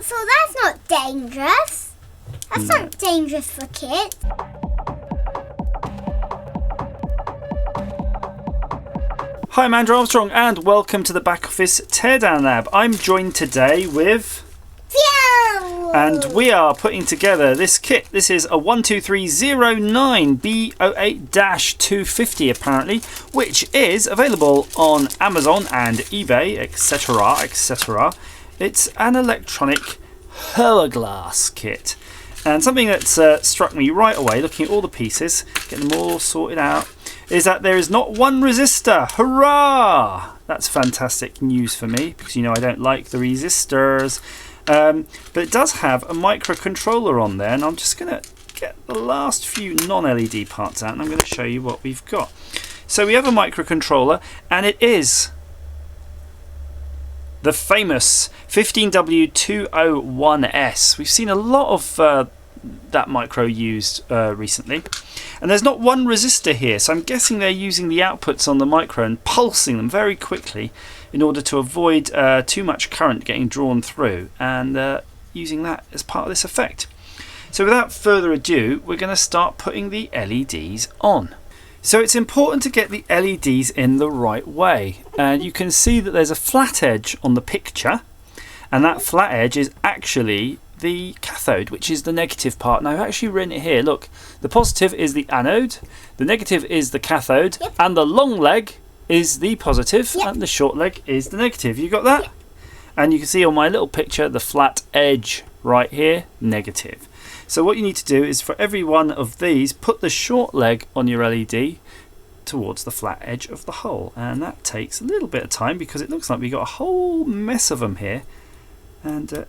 So that's not dangerous. That's not dangerous for kids. Hi, I'm Andrew Armstrong and welcome to the Back Office Teardown Lab. I'm joined today with... Phew! And we are putting together this kit. This is a 12309 B08-250 apparently, which is available on Amazon and eBay, etc, etc. It's an electronic Hourglass Kit. And something that's struck me right away, looking at all the pieces, getting them all sorted out, is that there is not one resistor. Hurrah! That's fantastic news for me, because you know I don't like the resistors. But it does have a microcontroller on there, and I'm just going to get the last few non-LED parts out, and I'm going to show you what we've got. So we have a microcontroller, and it is the famous 15W201S. We've seen a lot of that micro used recently, and there's not one resistor here, so I'm guessing they're using the outputs on the micro and pulsing them very quickly in order to avoid too much current getting drawn through, and using that as part of this effect. So without further ado, we're going to start putting the LEDs on. So it's important to get the LEDs in the right way, and you can see that there's a flat edge on the picture, and that flat edge is actually the cathode, which is the negative part. And I've actually written it here. Look, the positive is the anode, the negative is the cathode, and the long leg is the positive, and the short leg is the negative. You got that? And you can see on my little picture the flat edge right here, negative. So what you need to do is for every one of these, put the short leg on your LED towards the flat edge of the hole, and that takes a little bit of time because it looks like we got a whole mess of them here. And I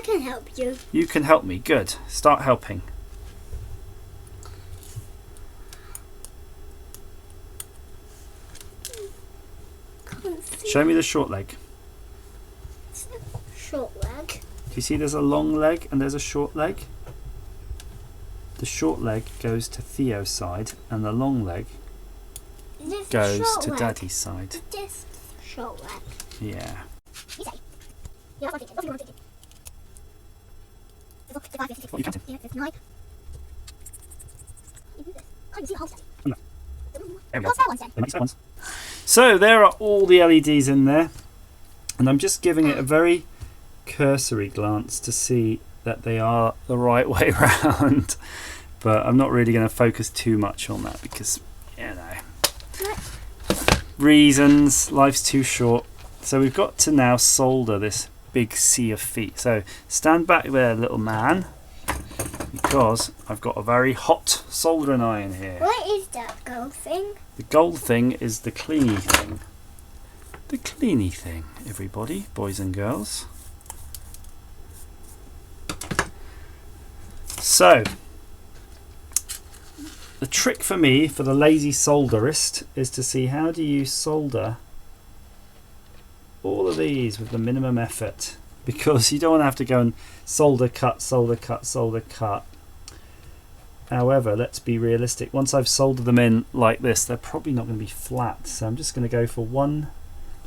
can help you. You can help me. Good. Start helping. Show me the short leg. Short leg. Do you see there's a long leg and there's a short leg? The short leg goes to Theo's side and the long leg goes to Daddy's side. Just short leg. Yeah. Yeah, what are you thinking? What are you counting? Yeah, 59. You do this. Can't even see the whole thing. No. There we go. What's that one then? The next ones. So there are all the LEDs in there, and I'm just giving it a very cursory glance to see that they are the right way round. But I'm not really going to focus too much on that because, you know, reasons, life's too short. So we've got to now solder this big sea of feet. So stand back there, little man, because I've got a very hot soldering iron here. What is that gold thing? The gold thing is the cleany thing. The cleany thing, everybody, boys and girls. So the trick for me, for the lazy solderist, is to see how do you solder all of these with the minimum effort, because you don't want to have to go and solder cut, solder cut, solder cut. However, let's be realistic. Once I've soldered them in like this, they're probably not going to be flat, so I'm just going to go for one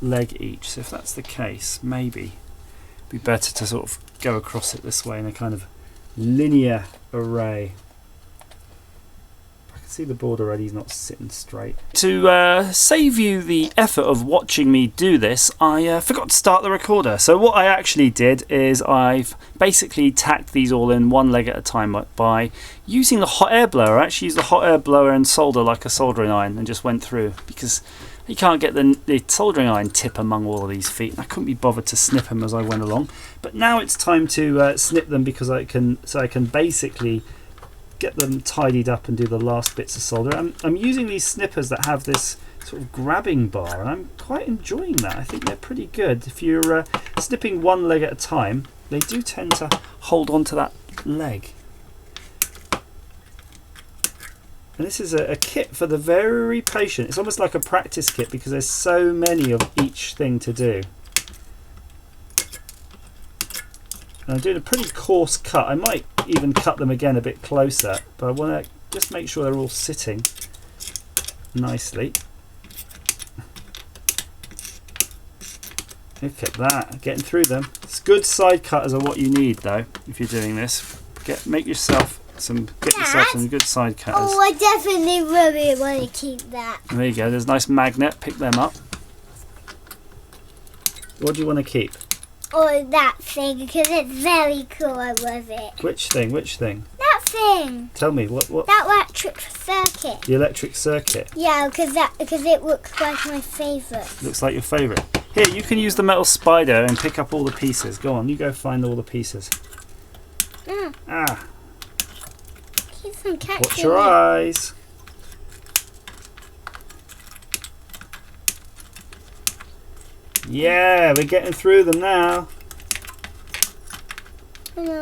leg each. So if that's the case, maybe it'd be better to sort of go across it this way in a kind of linear array. See the board already is not sitting straight. To save you the effort of watching me do this, I forgot to start the recorder. So what I actually did is I've basically tacked these all in one leg at a time by using the hot air blower. I actually used the hot air blower and solder like a soldering iron and just went through, because you can't get the soldering iron tip among all of these feet, and I couldn't be bothered to snip them as I went along. But now it's time to snip them, because I can basically get them tidied up and do the last bits of solder. I'm using these snippers that have this sort of grabbing bar, and I'm quite enjoying that. I think they're pretty good. If you're snipping one leg at a time, they do tend to hold on to that leg. And this is a kit for the very patient. It's almost like a practice kit because there's so many of each thing to do. And I'm doing a pretty coarse cut. I might even cut them again a bit closer, but I want to just make sure they're all sitting nicely. Look at that, getting through them. It's good side cutters are what you need though, if you're doing this. Get yourself some good side cutters. Oh, I definitely really want to keep that. There you go, there's a nice magnet, pick them up. What do you want to keep? Oh, that thing, because it's very cool, I love it. Which thing? That thing. Tell me, what? That electric circuit. The electric circuit. Yeah, because it looks like my favourite. Looks like your favourite. Here, you can use the metal spider and pick up all the pieces. Go on, you go find all the pieces. Ah. Keep on catching Watch your eyes. Yeah, we're getting through them now. I know.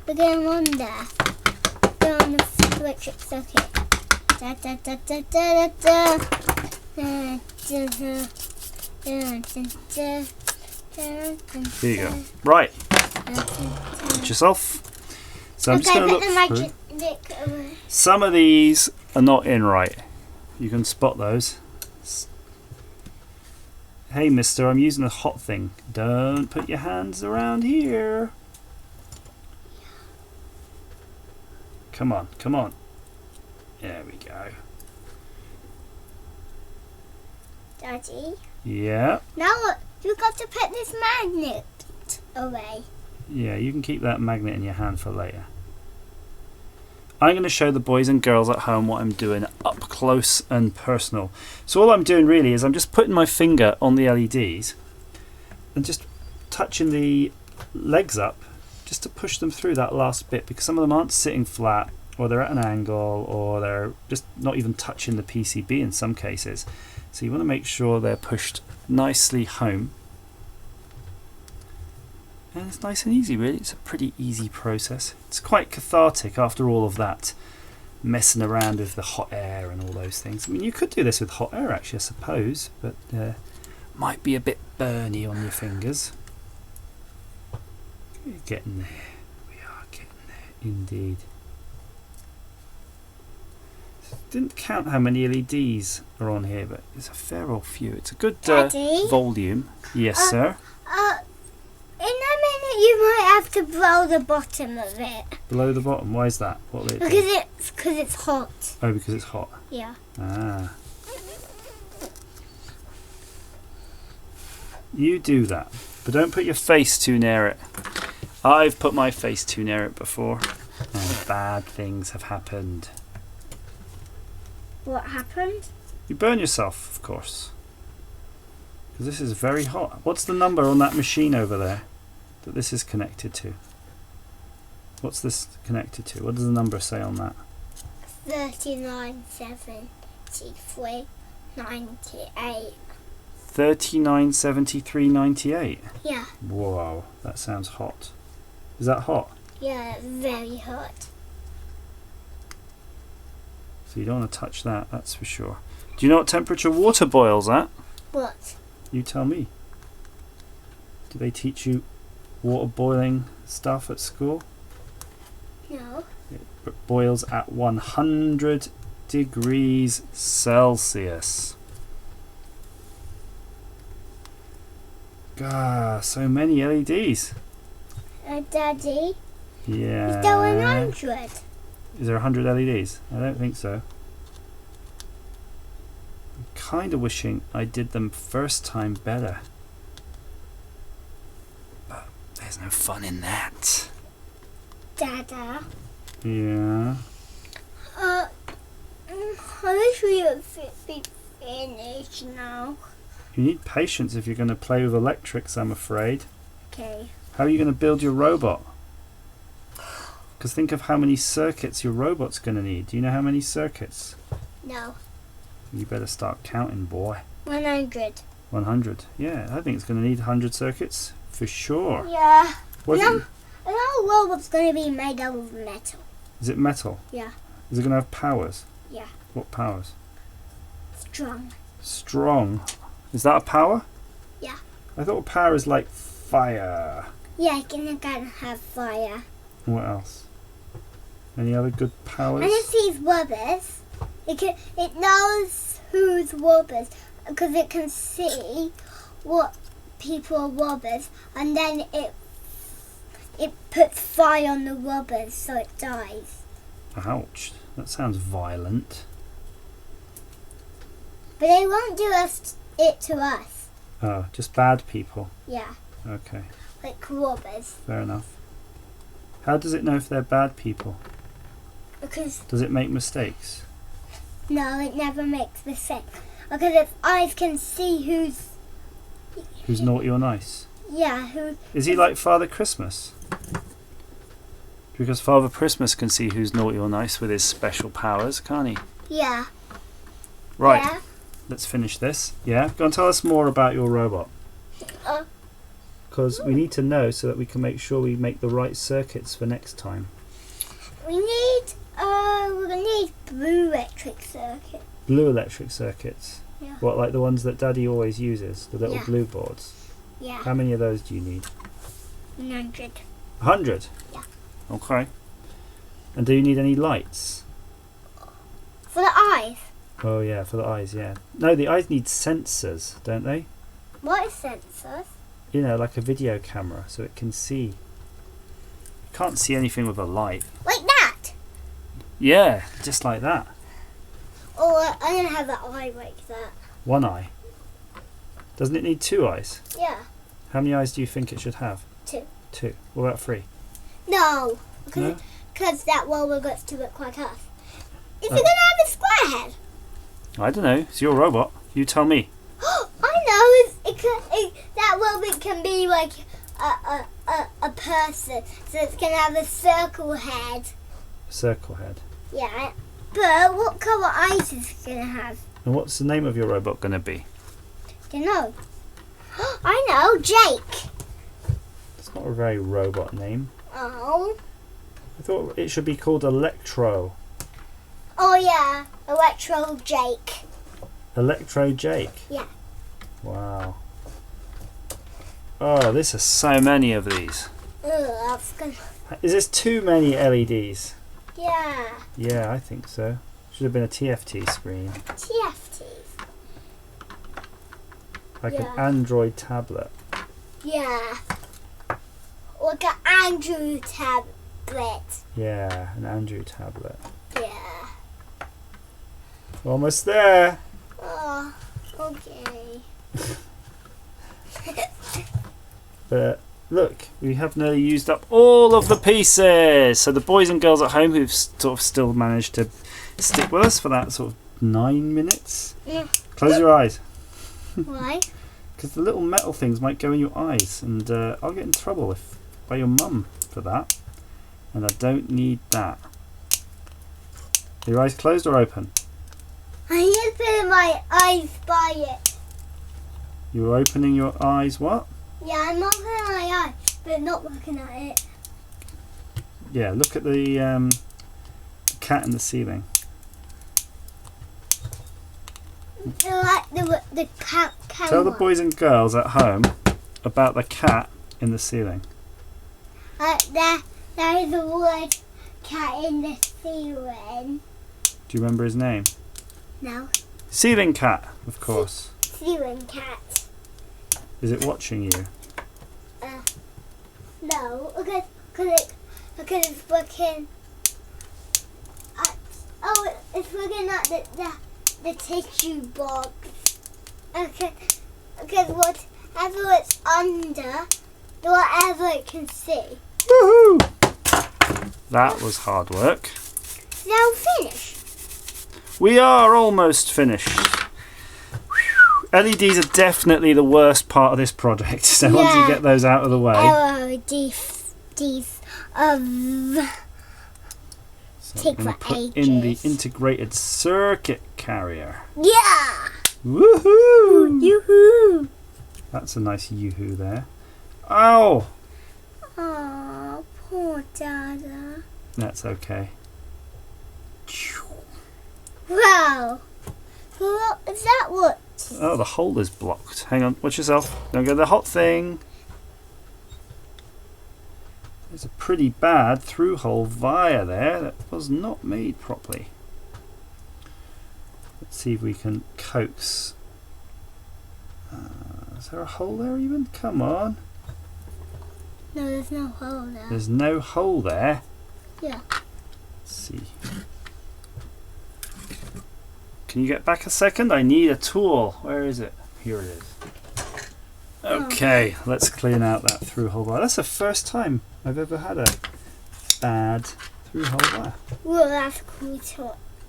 We're going on there. We're on the electric circuit. Da da da da da da da. Here you go. Right. Watch yourself. So I'm just going to look through. Some of these are not in right. You can spot those. Hey mister, I'm using a hot thing. Don't put your hands around here. Come on, come on. There we go. Daddy? Yeah. Now look, you've got to put this magnet away. Yeah, you can keep that magnet in your hand for later. I'm going to show the boys and girls at home what I'm doing up close and personal. So all I'm doing really is I'm just putting my finger on the LEDs and just touching the legs up just to push them through that last bit, because some of them aren't sitting flat, or they're at an angle, or they're just not even touching the PCB in some cases. So you want to make sure they're pushed nicely home. And it's nice and easy really, it's a pretty easy process. It's quite cathartic after all of that messing around with the hot air and all those things. I mean, you could do this with hot air actually, I suppose, but might be a bit burny on your fingers. We're getting there, we are getting there indeed. Didn't count how many LEDs are on here, but there's a fair old few. It's a good volume. Yes, sir. In a minute, you might have to blow the bottom of it. Blow the bottom? Why is that? What will it do? Because it's hot. Oh, because it's hot. Yeah. Ah. You do that, but don't put your face too near it. I've put my face too near it before, and bad things have happened. What happened? You burn yourself, of course. Because this is very hot. What's the number on that machine over there that this is connected to? What's this connected to? What does the number say on that? 397398. 397398. Yeah. Whoa, that sounds hot. Is that hot? Yeah, very hot. So you don't want to touch that, that's for sure. Do you know what temperature water boils at? What? You tell me. Do they teach you water boiling stuff at school? No. It boils at 100 degrees Celsius. God, so many LEDs. Daddy? Yeah. Is there 100? Is there 100 LEDs? I don't think so. I'm kind of wishing I did them first time better. But there's no fun in that. Dada? Yeah. I wish we would be finished now. You need patience if you're going to play with electrics, I'm afraid. Okay. How are you going to build your robot? Because think of how many circuits your robot's going to need. Do you know how many circuits? No. You better start counting, boy. 100. 100. Yeah, I think it's going to need 100 circuits for sure. Yeah. What is it? And our robot's going to be made out of metal. Is it metal? Yeah. Is it going to have powers? Yeah. What powers? Strong. Strong. Is that a power? Yeah. I thought power is like fire. Yeah, it's going to have fire. What else? Any other good powers? And it sees rubbers. It knows who's rubbers because it can see what people are robbers, and then it puts fire on the robbers so it dies. Ouch, that sounds violent. But they won't do it to us. Oh, just bad people. Yeah, Okay, like robbers. fair enough. How does it know if they're bad people? Because Does it make mistakes? no, it never makes mistakes. Because its eyes can see Who's naughty or nice? Yeah, who. Is he like Father Christmas? Because Father Christmas can see who's naughty or nice with his special powers, can't he? Yeah. Right, Yeah. let's finish this. Yeah, go and tell us more about your robot. Because we need to know so that we can make sure we make the right circuits for next time. We're gonna need blue electric circuit. Blue electric circuits. Yeah. What, like the ones that Daddy always uses? The little Yeah. blue boards? Yeah. How many of those do you need? 100. 100? Yeah. Okay. And do you need any lights? For the eyes. Oh yeah, for the eyes, yeah. No, the eyes need sensors, don't they? What is sensors? You know, like a video camera, so it can see. You can't see anything with a light. Like that. Yeah, just like that. Or I'm gonna have an eye like that. One eye. Doesn't it need 2 eyes? Yeah. How many eyes do you think it should have? 2. 2. What about 3? No. No? Because that one gets to look like us. Is it gonna have a square head? I don't know. It's your robot. You tell me. I know. That robot can be like a person, so it's gonna have a circle head. Circle head. Yeah. But what colour eyes is it gonna have? And what's the name of your robot going to be? Don't know. I know. Jake. It's not a very robot name. Oh. I thought it should be called Electro. Oh yeah. Electro Jake. Electro Jake. Yeah. Wow. Oh, there's so many of these. Ugh, I was gonna. Is this too many LEDs? Yeah. Yeah, I think so. Should have been a TFT screen. TFTs. Like Yeah. an Android tablet. Yeah. Like an Andrew tablet. Yeah, an Android tablet. Yeah. Almost there. Oh, okay. But look, we have nearly used up all of the pieces. So the boys and girls at home who've sort of still managed to stick with us for that sort of 9 minutes. Yeah. Close your eyes. Why? Because the little metal things might go in your eyes, and I'll get in trouble by your mum for that. And I don't need that. Are your eyes closed or open? I just put my eyes by it. You're opening your eyes. What? Yeah, I'm opening my eyes, but not looking at it. Yeah, look at the cat in the ceiling. I like the camera. Tell the boys and girls at home about the cat in the ceiling. There is a wood cat in the ceiling. Do you remember his name? No. Ceiling cat, of course. Ceiling cat. Is it watching you? No, because it's looking at, it's looking at the tissue box. Okay, because whatever it's under, whatever it can see. Woohoo! That was hard work. Now finish. We are almost finished. LEDs are definitely the worst part of this project. So once you get those out of the way. LEDs So take I'm gonna for put in the ages. integrated circuit carrier. Yeah. Woohoo! Yoo-hoo. That's a nice yoo-hoo there. Ow! Oh, poor Dada. That's okay. Wow. Well, is that what? Oh, the hole is blocked. Hang on, watch yourself. Don't go the hot thing. There's a pretty bad through-hole via there that was not made properly. Let's see if we can coax Is there a hole there even? Come on. No, there's no hole there. There's no hole there. Yeah. Let's see. Can you get back a second? I need a tool. Where is it? Here it is. Okay, let's clean out that through hole bar. That's the first time I've ever had a bad through hole bar. Whoa, that's a cool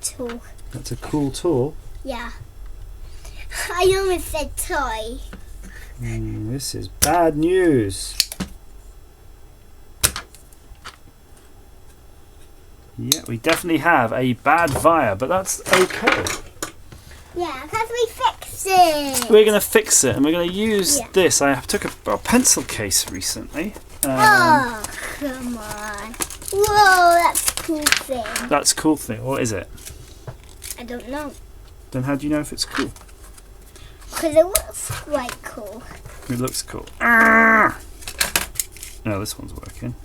tool. That's a cool tool. Yeah. I almost said toy. This is bad news. Yeah, we definitely have a bad via, but that's okay. Yeah, because we fixed it. We're going to fix it, and we're going to use Yeah. this. I took a pencil case recently. Oh, come on. Whoa, that's a cool thing. That's a cool thing. What is it? I don't know. Then how do you know if it's cool? Because it looks quite cool. It looks cool. No, this one's working.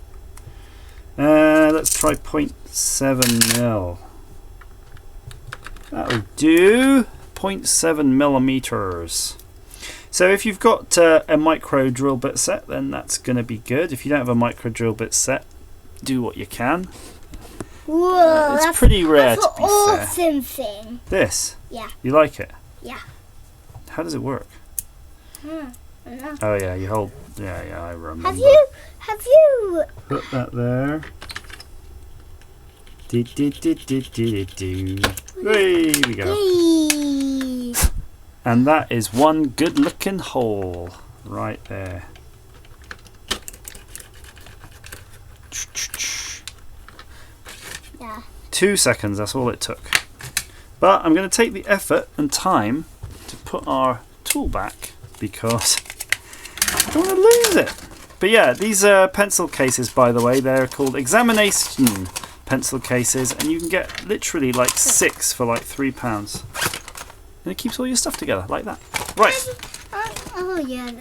Let's try 0.7 mil. That'll do. 0.7 millimeters. So if you've got a micro drill bit set, then that's going to be good. If you don't have a micro drill bit set, do what you can. Whoa, It's pretty rare, that's to be an fair. awesome thing. This? Yeah. You like it? Yeah. How does it work? I don't know. Oh yeah, you hold. Yeah, I remember. Have you? Put that there. Do. There we go. Yay. And that is one good looking hole right there. Yeah. 2 seconds, that's all it took. But I'm going to take the effort and time to put our tool back because I don't want to lose it. But yeah, these are pencil cases, by the way. They're called examination pencil cases, and you can get literally like 6 for like £3. And it keeps all your stuff together like that. Right. Oh yeah.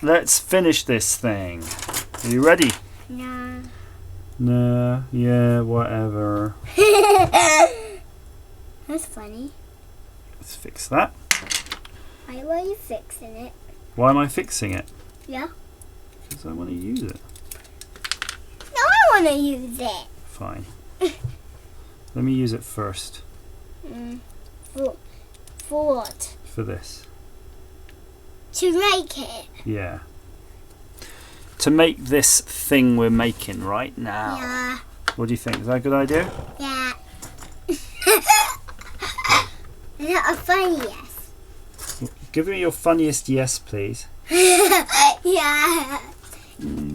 Let's finish this thing. Are you ready? No. No, yeah, whatever. That's funny. Let's fix that. Why were you fixing it? Why am I fixing it? Yeah. Because I want to use it. No, I want to use it. Fine. Let me use it first. For what? For this. To make it. Yeah. To make this thing we're making right now. Yeah. What do you think? Is that a good idea? Yeah. Is that a funny yes? Give me your funniest yes, please. Yeah.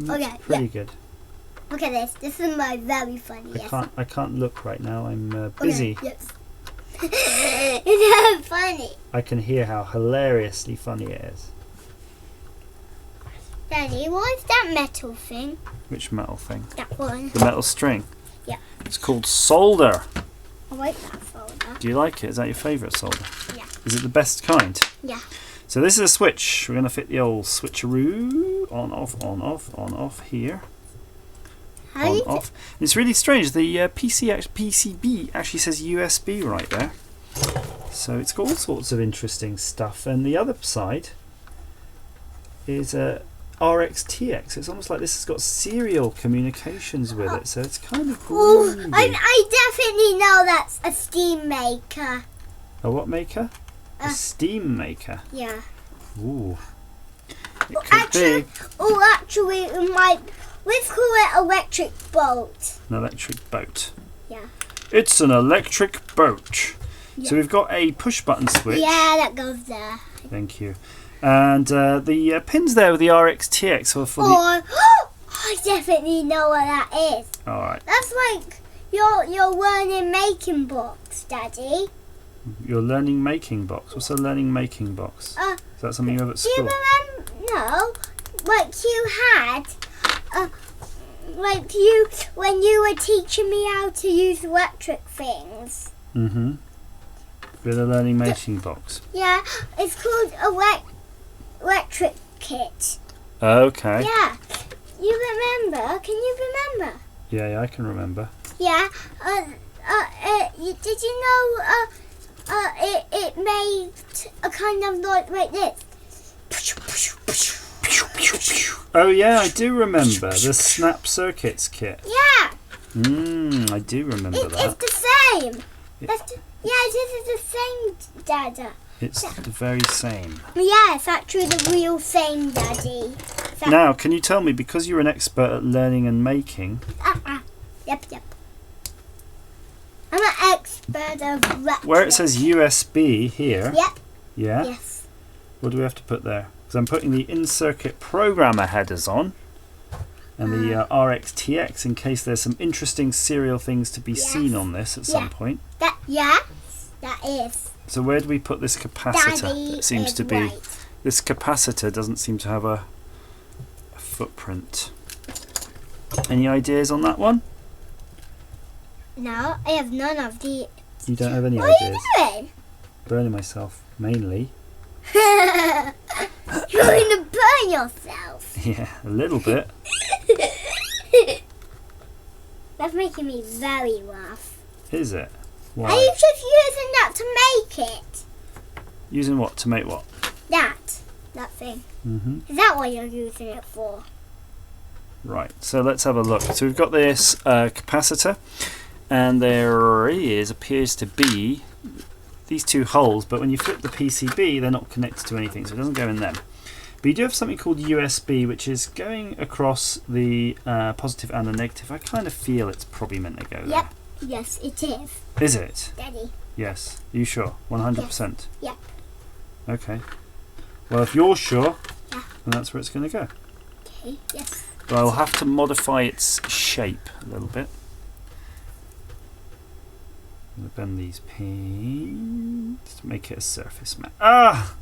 Okay. Pretty good. Look at this. This is my very funny yes. I can't look right now. I'm busy. Okay, yes. It's not funny. I can hear how hilariously funny it is. Daddy, what is that metal thing? Which metal thing? That one. The metal string. Yeah. It's called solder. I like that folder. Do you like it? Is that your favourite solder? Yeah. Is it the best kind? Yeah. So this is a switch. We're going to fit the old switcheroo on, off, on, off, on, off here. How On, you off. It's really strange. The PCB actually says USB right there. So it's got all sorts of interesting stuff. And the other side is a RxTX. It's almost like this has got serial communications with it. So it's kind of Ooh, groovy. I definitely know that's a steam maker. A what maker? A Uh, steam maker. Yeah. Ooh. It could be Actually, it might. Let's call it electric boat. an electric boat. Yeah. It's an electric boat. Yeah. So we've got a push button switch. Yeah, that goes there. Thank you. And the pins there with the RxTX are for the... I definitely know what that is. Alright, That's like your learning making box, Daddy. your learning making box. What's a learning making box? Is that something you have at Do you school? remember? No, like you had, like you when you were teaching me how to use electric things. Mm-hmm. With a learning making box. Yeah, it's called electric kit. Okay. Yeah, you remember? Can you remember? Yeah, I can remember. Yeah. Did you know? It made a kind of like this. Oh yeah, I do remember the Snap Circuits kit. Yeah. I do remember that. It's the same. Yeah, this is the same, Dada. It's the very same. Yeah, it's actually the real same, Daddy. Now, can you tell me, because you're an expert at learning and making... Yep. I'm an expert of retro. Where it says USB here... Yep. Yeah? Yes. What do we have to put there? Because I'm putting the in-circuit programmer headers on. And the RxTX, in case there's some interesting serial things to be seen on this at some point. That is. So where do we put this capacitor? Daddy It seems is to be... right. This capacitor doesn't seem to have a footprint. Any ideas on that one? No, I have none of the... You don't have any What ideas? are you doing? Burning myself, mainly. You're going to burn yourself. Yeah, a little bit. That's making me very rough. Is it? Why? Are you just using that to make it? Using what? To make what? That thing. Is that what you're using it for? Right, so let's have a look. So we've got this capacitor, and there appears to be these two holes, but when you flip the PCB, they're not connected to anything, so it doesn't go in them. But you do have something called USB, which is going across the positive and the negative. I kind of feel it's probably meant to go there. Yep. Yes, it is. Is it? Daddy. Yes. Are you sure? 100%? Yep. Okay. Well, if you're sure, Yeah. then that's where it's going to go. Okay, yes. But I'll have to modify its shape a little bit. I'm going to bend these pins to make it a surface mat. Ah!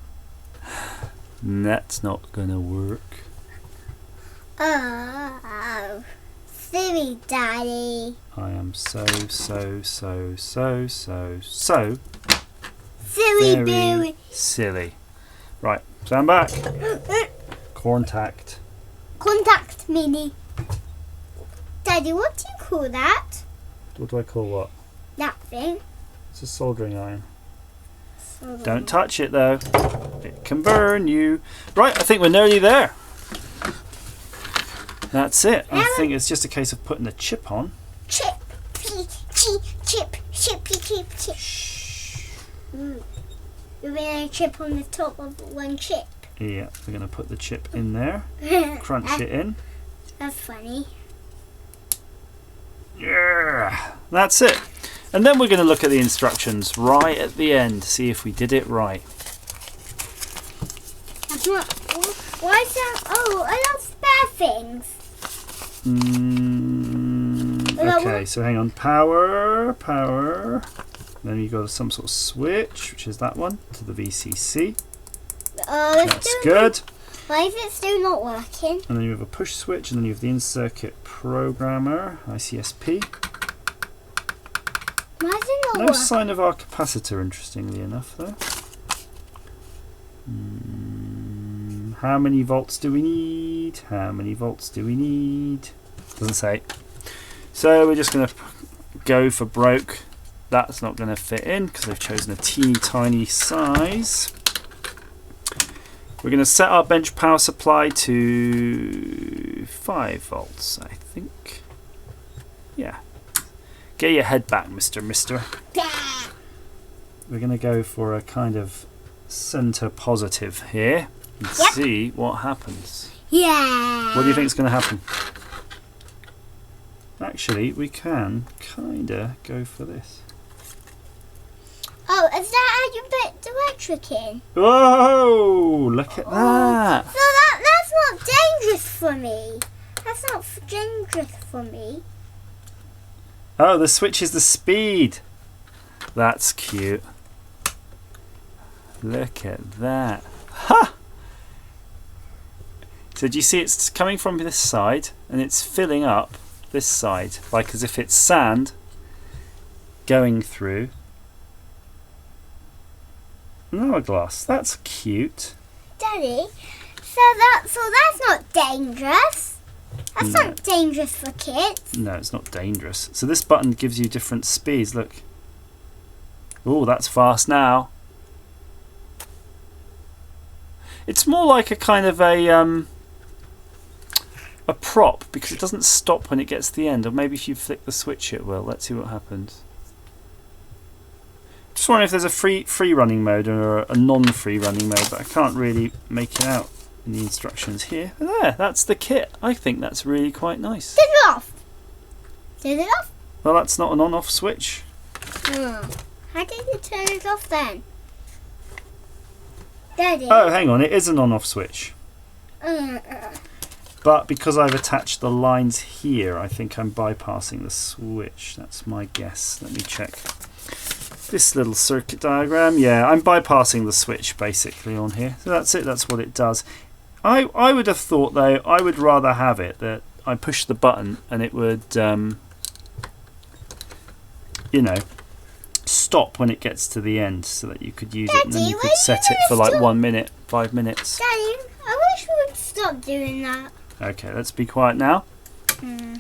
That's not going to work. Oh, silly Daddy. I am so Silly very Billy. silly. Right, stand back. Contact. Contact Mini. Daddy, what do you call that? What do I call what? That thing. It's a soldering iron. Soldering. Don't touch it though. It can burn you. Right, I think we're nearly there. That's it. I think it's just a case of putting the chip on. Chip. You're going to chip on the top of one chip. Yeah, we're going to put the chip in there. Crunch it in. That's funny. Yeah, that's it. And then we're going to look at the instructions right at the end, see if we did it right. That's not. Why is that? Oh, I love spare things. Okay, so hang on. Power. Then you got some sort of switch, which is that one, to the VCC. That's good. Why is it still not working? And then you have a push switch, and then you have the in-circuit programmer, ICSP. Why is it not No working? sign of our capacitor, interestingly enough, though. How many volts do we need? How many volts do we need? Doesn't say. So we're just going to go for broke. That's not going to fit in because they've chosen a teeny tiny size. We're going to set our bench power supply to 5 volts, I think. Yeah. Get your head back, mister. We're going to go for a kind of center positive here and see what happens. Yeah. What do you think is going to happen? Actually, we can kind of go for this. Oh, is that how you put the electric in? Whoa! Look at that! So that's not dangerous for me. That's not dangerous for me. Oh, the switch is the speed. That's cute. Look at that. Ha! So do you see it's coming from this side and it's filling up this side, like as if it's sand going through an hourglass. That's cute. Daddy, so that's not dangerous. That's not dangerous for kids. No, it's not dangerous. So this button gives you different speeds. Look. Oh, that's fast now. It's more like a kind of a prop, because it doesn't stop when it gets to the end. Or maybe if you flick the switch it will. Let's see what happens. Just wondering if there's a free running mode or a non-free running mode, but I can't really make it out in the instructions here. But there, that's the kit. I think that's really quite nice. Turn it off. Turn it off. Well, that's not an on-off switch. Oh. How did you turn it off then? Daddy. Oh, hang on, it is an on-off switch. But because I've attached the lines here, I think I'm bypassing the switch. That's my guess. Let me check this little circuit diagram. Yeah, I'm bypassing the switch basically on here. So that's it, that's what it does. I would have thought though, I would rather have it that I push the button and it would, you know, stop when it gets to the end so that you could use it, and then you could set it for like 1 minute, 5 minutes. Daddy, I wish we would stop doing that. Okay, let's be quiet now.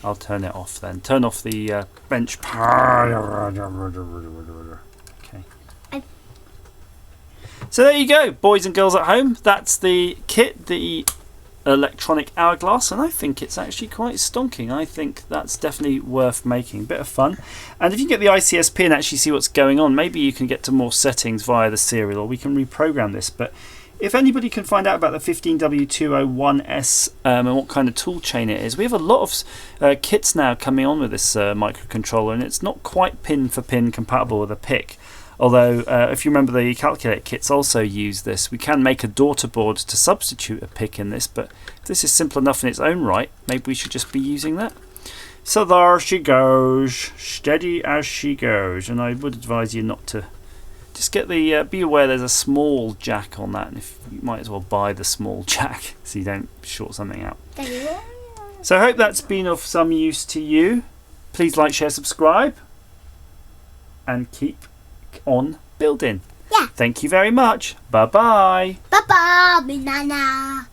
I'll turn it off then. Turn off the bench power. Okay. So there you go, boys and girls at home. That's the kit, the electronic hourglass, and I think it's actually quite stonking. I think that's definitely worth making. Bit of fun. And if you get the ICSP and actually see what's going on, maybe you can get to more settings via the serial, or we can reprogram this. But if anybody can find out about the 15W201S and what kind of tool chain it is, we have a lot of kits now coming on with this microcontroller, and it's not quite pin for pin compatible with a PIC. Although, if you remember, the calculate kits also use this. We can make a daughter board to substitute a PIC in this, but if this is simple enough in its own right, maybe we should just be using that. So there she goes, steady as she goes. And I would advise you not to just get the, be aware there's a small jack on that, and if you might as well buy the small jack so you don't short something out. So I hope that's been of some use to you. Please like, share, subscribe, and keep on building. Yeah. Thank you very much. Bye bye. Bye bye, banana.